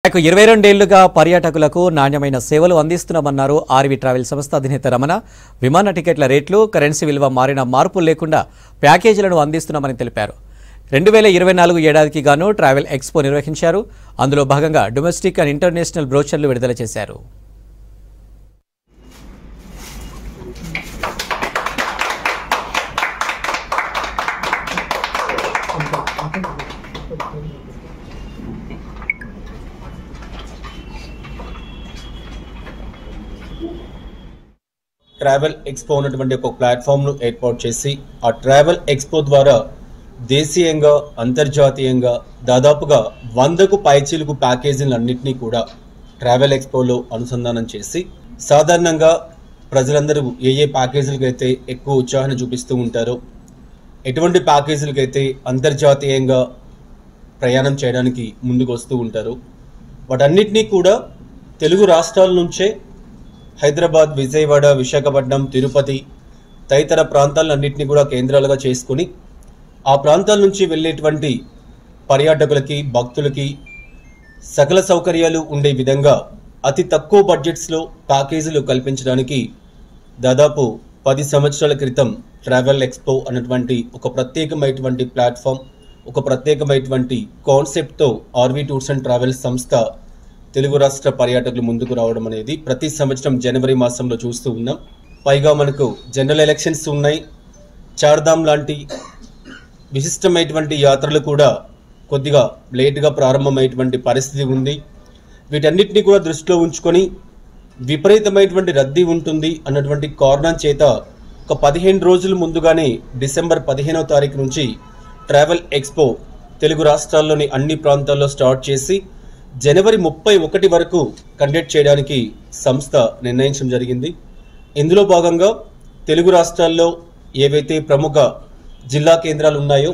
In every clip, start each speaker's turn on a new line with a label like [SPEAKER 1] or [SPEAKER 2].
[SPEAKER 1] 22 ఏళ్లుగా పర్యాటకులకు నాణ్యమైన సేవలు అందిస్తున్నామన్నారు ఆర్వి ట్రావెల్ సంస్థ అధినేత రమణ. విమాన టికెట్ల రేట్లు, కరెన్సీ విలువ మారిన మార్పులు లేకుండా ప్యాకేజీలను అందిస్తున్నామని తెలిపారు. 2024 ఏడాదికి గాను ట్రావెల్ ఎక్స్పో నిర్వహించారు. అందులో భాగంగా డొమెస్టిక్ అండ్ ఇంటర్నేషనల్ బ్రోచర్లు విడుదల చేశారు.
[SPEAKER 2] ట్రావెల్ ఎక్స్పో ఉన్నటువంటి ఒక ప్లాట్ఫామ్ను ఏర్పాటు చేసి ఆ ట్రావెల్ ఎక్స్పో ద్వారా దేశీయంగా అంతర్జాతీయంగా దాదాపుగా 100కు పైచిలుకు ప్యాకేజీలన్నింటినీ కూడా ట్రావెల్ ఎక్స్పోలో అనుసంధానం చేసి సాధారణంగా ప్రజలందరూ ఏ ప్యాకేజీలకైతే ఎక్కువ ఉత్సాహాన్ని చూపిస్తూ ఉంటారో, ఎటువంటి ప్యాకేజీలకైతే అంతర్జాతీయంగా ప్రయాణం చేయడానికి ముందుకు వస్తూ ఉంటారో వాటన్నిటినీ కూడా తెలుగు రాష్ట్రాల నుంచే హైదరాబాద్, విజయవాడ, విశాఖపట్నం, తిరుపతి తదితర ప్రాంతాలన్నింటినీ కూడా కేంద్రాలుగా చేసుకుని ఆ ప్రాంతాల నుంచి వెళ్ళేటువంటి పర్యాటకులకి, భక్తులకి సకల సౌకర్యాలు ఉండే విధంగా అతి తక్కువ బడ్జెట్స్లో ప్యాకేజీలు కల్పించడానికి దాదాపు 10 సంవత్సరాల క్రితం ట్రావెల్ ఎక్స్పో అన్నటువంటి ఒక ప్రత్యేకమైనటువంటి ప్లాట్ఫామ్, ఒక ప్రత్యేకమైనటువంటి కాన్సెప్ట్తో ఆర్వి టూర్స్ అండ్ ట్రావెల్స్ సంస్థ తెలుగు రాష్ట్ర పర్యాటకులు ముందుకు రావడం అనేది ప్రతి సంవత్సరం జనవరి మాసంలో చూస్తూ ఉన్నాం. పైగా మనకు జనరల్ ఎలక్షన్స్ ఉన్నాయి. చార్ధామ్ లాంటి విశిష్టమైనటువంటి యాత్రలు కూడా కొద్దిగా లేటుగా ప్రారంభమైనటువంటి పరిస్థితి ఉంది. వీటన్నిటిని కూడా దృష్టిలో ఉంచుకొని విపరీతమైనటువంటి రద్దీ ఉంటుంది అన్నటువంటి కారణం చేత ఒక 15 రోజుల ముందుగానే డిసెంబర్ 15వ తారీఖు నుంచి ట్రావెల్ ఎక్స్పో తెలుగు రాష్ట్రాల్లోని అన్ని ప్రాంతాల్లో స్టార్ట్ చేసి జనవరి 31 వరకు కండక్ట్ చేయడానికి సంస్థ నిర్ణయించడం జరిగింది. ఇందులో భాగంగా తెలుగు రాష్ట్రాల్లో ఏవైతే ప్రముఖ జిల్లా కేంద్రాలు ఉన్నాయో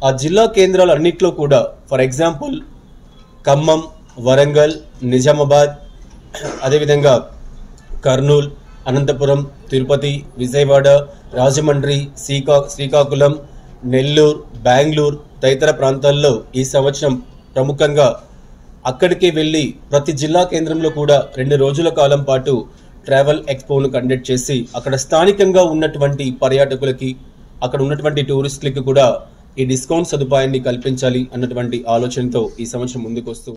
[SPEAKER 2] ఆ జిల్లా కేంద్రాలు అన్నింటిలో కూడా ఫర్ ఎగ్జాంపుల్ ఖమ్మం, వరంగల్, నిజామాబాద్, అదేవిధంగా కర్నూలు, అనంతపురం, తిరుపతి, విజయవాడ, రాజమండ్రి, శ్రీకాకుళం, నెల్లూరు, బెంగళూరు తదితర ప్రాంతాల్లో ఈ సంవత్సరం ప్రముఖంగా అక్కడికి వెళ్ళి ప్రతి జిల్లా కేంద్రంలో కూడా 2 రోజుల కాలం పాటు ట్రావెల్ ఎక్స్పోను కండక్ట్ చేసి అక్కడ స్థానికంగా ఉన్నటువంటి పర్యాటకులకి, అక్కడ ఉన్నటువంటి టూరిస్టులకి కూడా ఈ డిస్కౌంట్ సదుపాయాన్ని కల్పించాలి అన్నటువంటి ఆలోచనతో ఈ సంవత్సరం ముందుకు వస్తూ